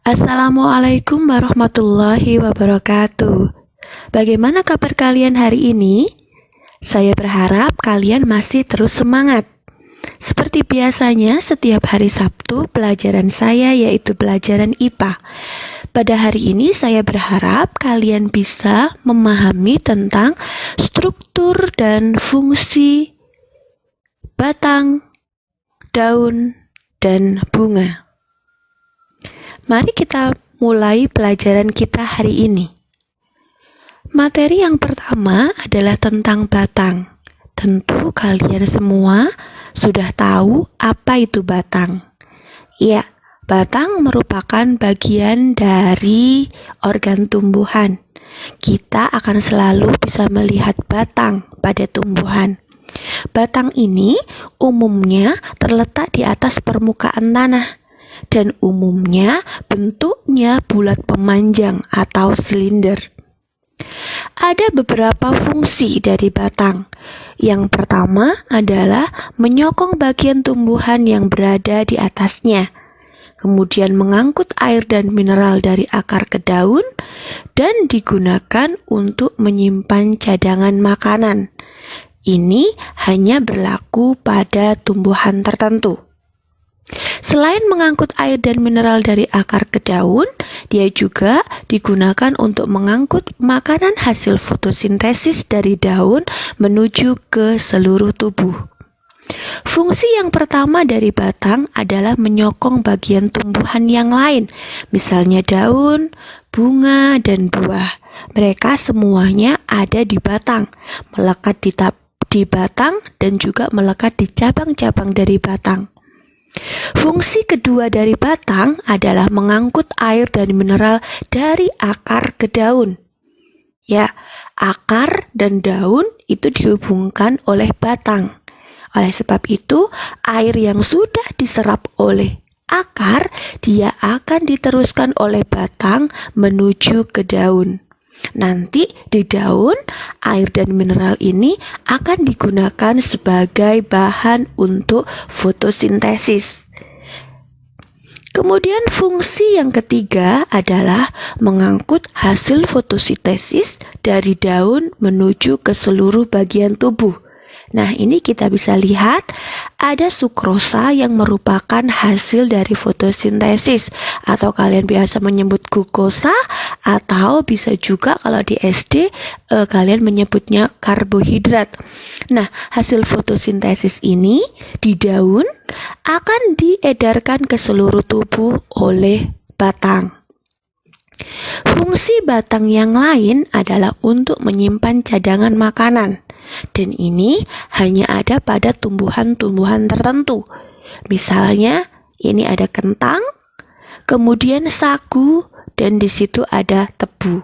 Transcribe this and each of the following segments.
Assalamualaikum warahmatullahi wabarakatuh. Bagaimana kabar kalian hari ini? Saya berharap kalian masih terus semangat. Seperti biasanya, setiap hari Sabtu pelajaran saya yaitu pelajaran IPA. Pada hari ini saya berharap kalian bisa memahami tentang struktur dan fungsi batang, daun, dan bunga. Mari kita mulai pelajaran kita hari ini. Materi yang pertama adalah tentang batang. Tentu kalian semua sudah tahu apa itu batang. Ya, batang merupakan bagian dari organ tumbuhan. Kita akan selalu bisa melihat batang pada tumbuhan. Batang ini umumnya terletak di atas permukaan tanah dan umumnya bentuknya bulat pemanjang atau silinder. Ada beberapa fungsi dari batang. Yang pertama adalah menyokong bagian tumbuhan yang berada di atasnya, kemudian mengangkut air dan mineral dari akar ke daun, dan digunakan untuk menyimpan cadangan makanan. Ini hanya berlaku pada tumbuhan tertentu. Selain mengangkut air dan mineral dari akar ke daun, dia juga digunakan untuk mengangkut makanan hasil fotosintesis dari daun menuju ke seluruh tubuh. Fungsi yang pertama dari batang adalah menyokong bagian tumbuhan yang lain, misalnya daun, bunga, dan buah. Mereka semuanya ada di batang, melekat di batang dan juga melekat di cabang-cabang dari batang. Fungsi kedua dari batang adalah mengangkut air dan mineral dari akar ke daun. Ya, akar dan daun itu dihubungkan oleh batang. Oleh sebab itu, air yang sudah diserap oleh akar, dia akan diteruskan oleh batang menuju ke daun. Nanti di daun, air dan mineral ini akan digunakan sebagai bahan untuk fotosintesis. Kemudian fungsi yang ketiga adalah mengangkut hasil fotosintesis dari daun menuju ke seluruh bagian tubuh. Nah, ini kita bisa lihat ada sukrosa yang merupakan hasil dari fotosintesis, atau kalian biasa menyebut glukosa, atau bisa juga kalau di SD kalian menyebutnya karbohidrat. Nah, hasil fotosintesis ini di daun akan diedarkan ke seluruh tubuh oleh batang. Fungsi batang yang lain adalah untuk menyimpan cadangan makanan. Dan ini hanya ada pada tumbuhan-tumbuhan tertentu. Misalnya, ini ada kentang, kemudian sagu, dan di situ ada tebu.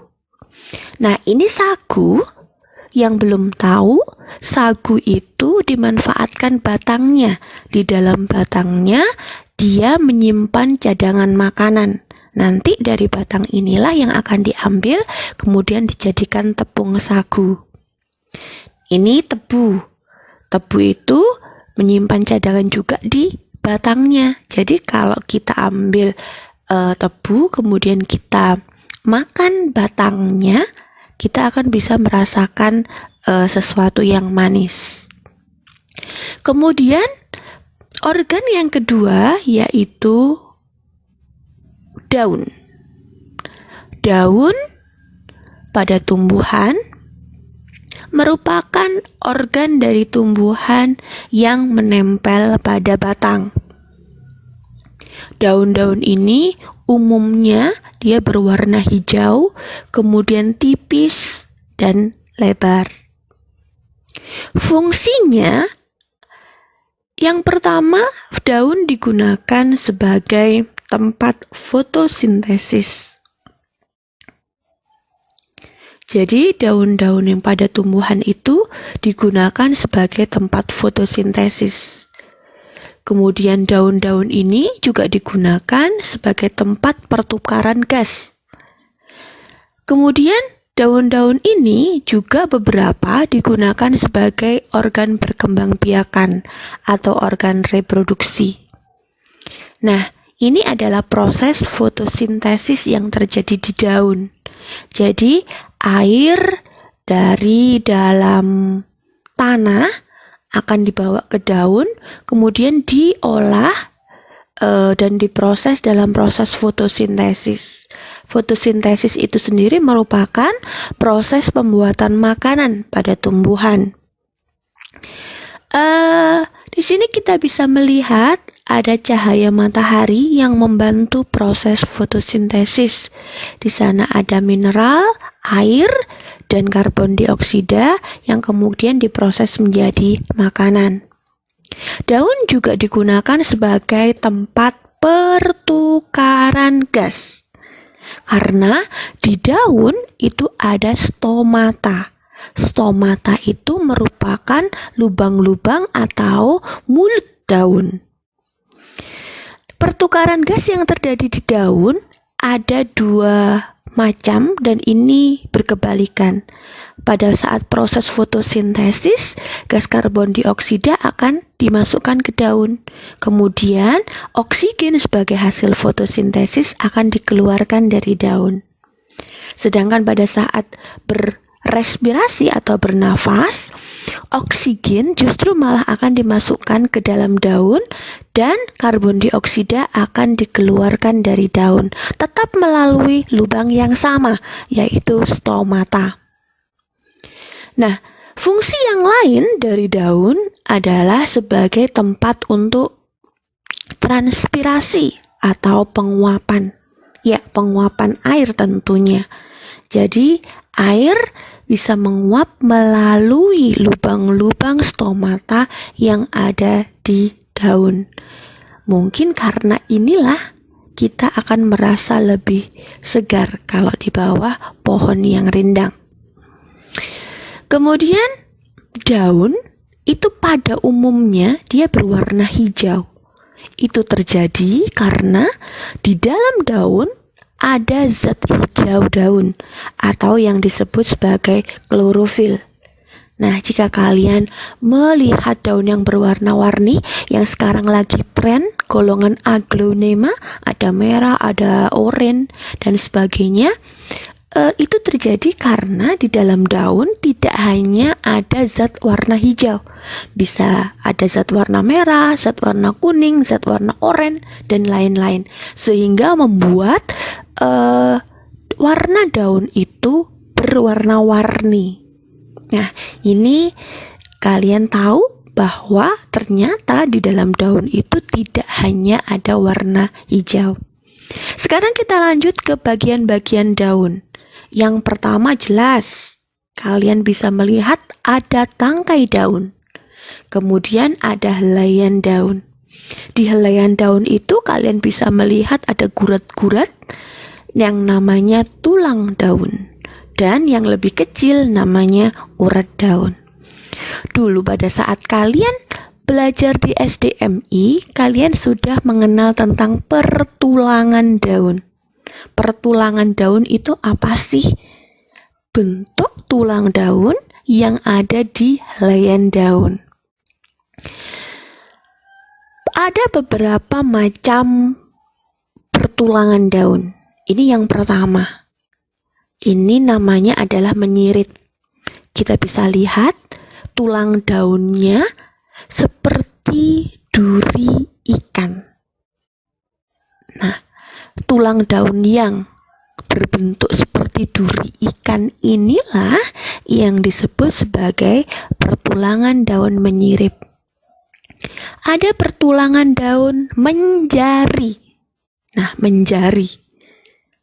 Nah, ini sagu. Yang belum tahu, sagu itu dimanfaatkan batangnya. Di dalam batangnya, dia menyimpan cadangan makanan. Nanti dari batang inilah yang akan diambil, kemudian dijadikan tepung sagu. Ini tebu. Tebu itu menyimpan cadangan juga di batangnya. Jadi kalau kita ambil tebu, kemudian kita makan batangnya, kita akan bisa merasakan sesuatu yang manis. Kemudian organ yang kedua yaitu daun. Daun pada tumbuhan merupakan organ dari tumbuhan yang menempel pada batang. Daun-daun ini umumnya dia berwarna hijau, kemudian tipis dan lebar. Fungsinya, yang pertama, daun digunakan sebagai tempat fotosintesis. Jadi daun-daun yang pada tumbuhan itu digunakan sebagai tempat fotosintesis. Kemudian daun-daun ini juga digunakan sebagai tempat pertukaran gas. Kemudian daun-daun ini juga beberapa digunakan sebagai organ perkembangbiakan atau organ reproduksi. Nah, Ini adalah proses fotosintesis yang terjadi di daun. Jadi, air dari dalam tanah akan dibawa ke daun, kemudian diolah dan diproses dalam proses fotosintesis. Fotosintesis itu sendiri merupakan proses pembuatan makanan pada tumbuhan. Di sini kita bisa melihat ada cahaya matahari yang membantu proses fotosintesis. Di sana ada mineral, air, dan karbon dioksida yang kemudian diproses menjadi makanan. Daun juga digunakan sebagai tempat pertukaran gas. Karena di daun itu ada stomata. Stomata itu merupakan lubang-lubang atau mulut daun. Pertukaran gas yang terjadi di daun ada dua macam dan ini berkebalikan. Pada saat proses fotosintesis, gas karbon dioksida akan dimasukkan ke daun. Kemudian, oksigen sebagai hasil fotosintesis akan dikeluarkan dari daun. Sedangkan pada saat berrespirasi atau bernafas, oksigen justru malah akan dimasukkan ke dalam daun dan karbon dioksida akan dikeluarkan dari daun, tetap melalui lubang yang sama, yaitu stomata. Nah, fungsi yang lain dari daun adalah sebagai tempat untuk transpirasi atau penguapan. Ya, penguapan air tentunya. Jadi, air bisa menguap melalui lubang-lubang stomata yang ada di daun. Mungkin karena inilah kita akan merasa lebih segar kalau di bawah pohon yang rindang. Kemudian daun itu pada umumnya dia berwarna hijau. Itu terjadi karena di dalam daun ada zat hijau daun atau yang disebut sebagai klorofil. Nah, jika kalian melihat daun yang berwarna-warni yang sekarang lagi tren, golongan aglonema, ada merah, ada oranye, dan sebagainya, itu terjadi karena di dalam daun tidak hanya ada zat warna hijau. Bisa ada zat warna merah, zat warna kuning, zat warna oranye, dan lain-lain. Sehingga membuat warna daun itu berwarna-warni. Nah, ini kalian tahu bahwa ternyata di dalam daun itu tidak hanya ada warna hijau. Sekarang kita lanjut ke bagian-bagian daun. Yang pertama jelas, kalian bisa melihat ada tangkai daun. Kemudian ada helaian daun. Di helaian daun itu kalian bisa melihat ada gurat-gurat yang namanya tulang daun. Dan yang lebih kecil namanya urat daun. Dulu pada saat kalian belajar di SDMI, kalian sudah mengenal tentang pertulangan daun. Pertulangan daun itu apa sih? Bentuk tulang daun yang ada di helaian daun. Ada beberapa macam pertulangan daun. Ini yang pertama. Ini namanya adalah menyirit. Kita bisa lihat tulang daunnya seperti duri ikan. Nah, tulang daun yang berbentuk seperti duri ikan inilah yang disebut sebagai pertulangan daun menyirip. Ada pertulangan daun menjari. Nah, menjari.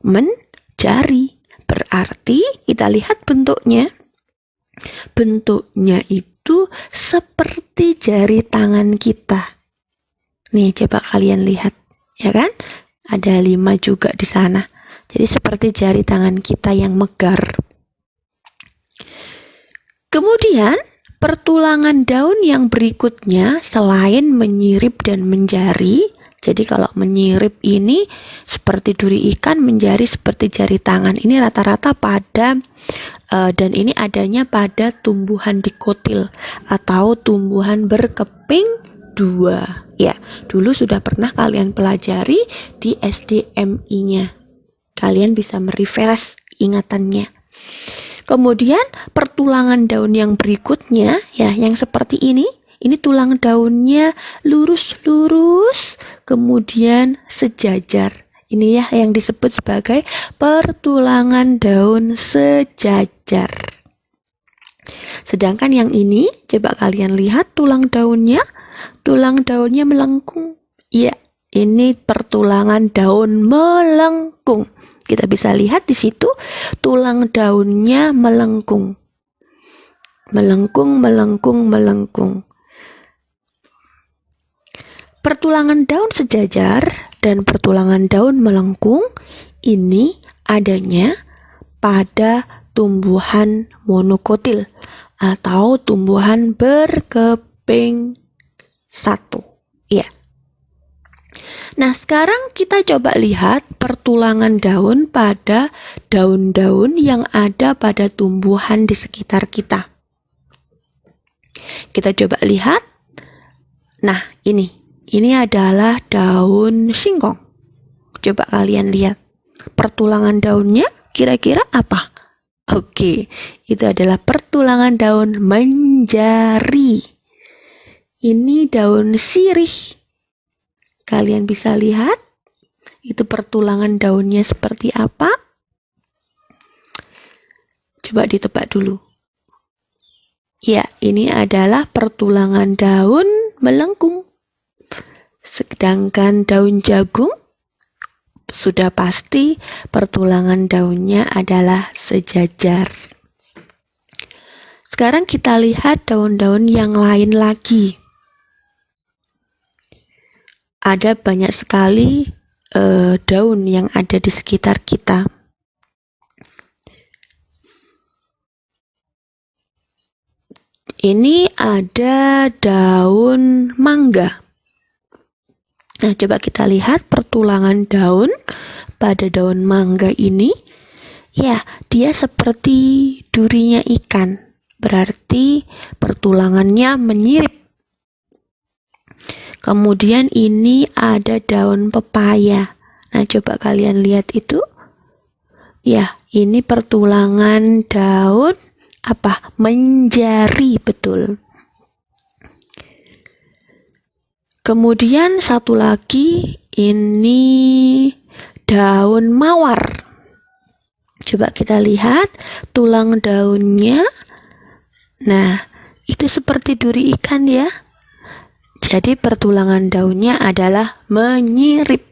Menjari. Berarti kita lihat bentuknya. Bentuknya itu seperti jari tangan kita. Nih, coba kalian lihat, ya kan? Ada 5 juga di sana. Jadi seperti jari tangan kita yang megar. Kemudian, pertulangan daun yang berikutnya selain menyirip dan menjari. Jadi kalau menyirip ini seperti duri ikan, menjari seperti jari tangan. Ini rata-rata pada dan ini adanya pada tumbuhan dikotil atau tumbuhan berkeping 2. Ya, dulu sudah pernah kalian pelajari di SDMI-nya. Kalian bisa merefresh ingatannya. Kemudian pertulangan daun yang berikutnya, ya, yang seperti ini tulang daunnya lurus-lurus, kemudian sejajar. Ini ya yang disebut sebagai pertulangan daun sejajar. Sedangkan yang ini, coba kalian lihat tulang daunnya melengkung. Iya, ini pertulangan daun melengkung. Kita bisa lihat di situ tulang daunnya melengkung. Melengkung. Pertulangan daun sejajar dan pertulangan daun melengkung ini adanya pada tumbuhan monokotil atau tumbuhan berkeping satu. Ya. Nah, sekarang kita coba lihat pertulangan daun pada daun-daun yang ada pada tumbuhan di sekitar kita. Kita coba lihat. Nah, ini adalah daun singkong. Coba kalian lihat. Pertulangan daunnya kira-kira apa? Oke, itu adalah pertulangan daun menjari. Ini daun sirih. Kalian bisa lihat itu pertulangan daunnya seperti apa? Coba ditebak dulu. Ya, ini adalah pertulangan daun melengkung. Sedangkan daun jagung sudah pasti pertulangan daunnya adalah sejajar. Sekarang kita lihat daun-daun yang lain lagi. Ada banyak sekali daun yang ada di sekitar kita. Ini ada daun mangga. Nah, coba kita lihat pertulangan daun pada daun mangga ini. Ya, dia seperti durinya ikan. Berarti pertulangannya menyirip. Kemudian ini ada daun pepaya. Nah, coba kalian lihat itu. Ya, ini pertulangan daun apa? Menjari, betul. Kemudian satu lagi, ini daun mawar. Coba kita lihat tulang daunnya. Nah, itu seperti duri ikan ya. Jadi pertulangan daunnya adalah menyirip.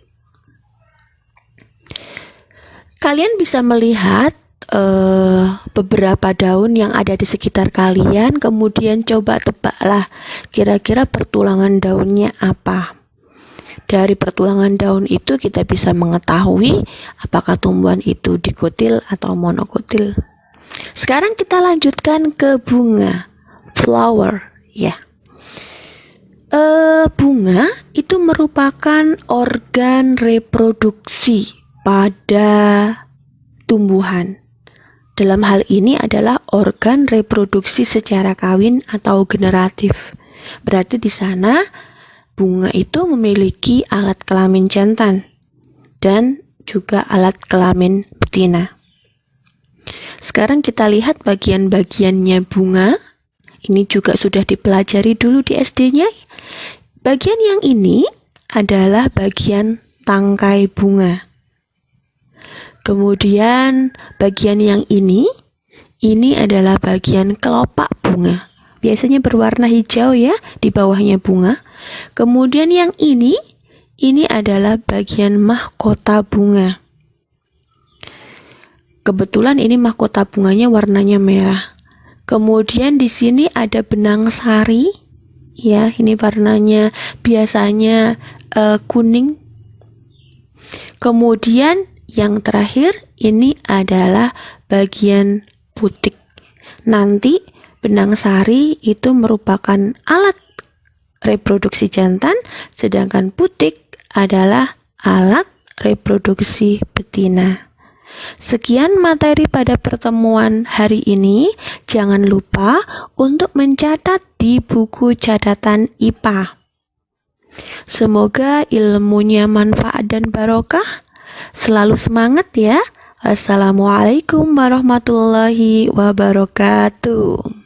Kalian bisa melihat beberapa daun yang ada di sekitar kalian, kemudian coba tebaklah kira-kira pertulangan daunnya apa. Dari pertulangan daun itu kita bisa mengetahui apakah tumbuhan itu dikotil atau monokotil. Sekarang kita lanjutkan ke bunga, flower, ya. Bunga itu merupakan organ reproduksi pada tumbuhan. Dalam hal ini adalah organ reproduksi secara kawin atau generatif. Berarti di sana bunga itu memiliki alat kelamin jantan dan juga alat kelamin betina. Sekarang kita lihat bagian-bagiannya bunga. Ini juga sudah dipelajari dulu di SD-nya. Bagian yang ini adalah bagian tangkai bunga. Kemudian bagian yang ini adalah bagian kelopak bunga. Biasanya berwarna hijau ya di bawahnya bunga. Kemudian yang ini adalah bagian mahkota bunga. Kebetulan ini mahkota bunganya warnanya merah. Kemudian di sini ada benang sari. Ya, ini warnanya biasanya kuning. Kemudian yang terakhir ini adalah bagian putik. Nanti benang sari itu merupakan alat reproduksi jantan, sedangkan putik adalah alat reproduksi betina. Sekian materi pada pertemuan hari ini. Jangan lupa untuk mencatat di buku catatan IPA. Semoga ilmunya manfaat dan barokah. Selalu semangat ya. Assalamualaikum warahmatullahi wabarakatuh.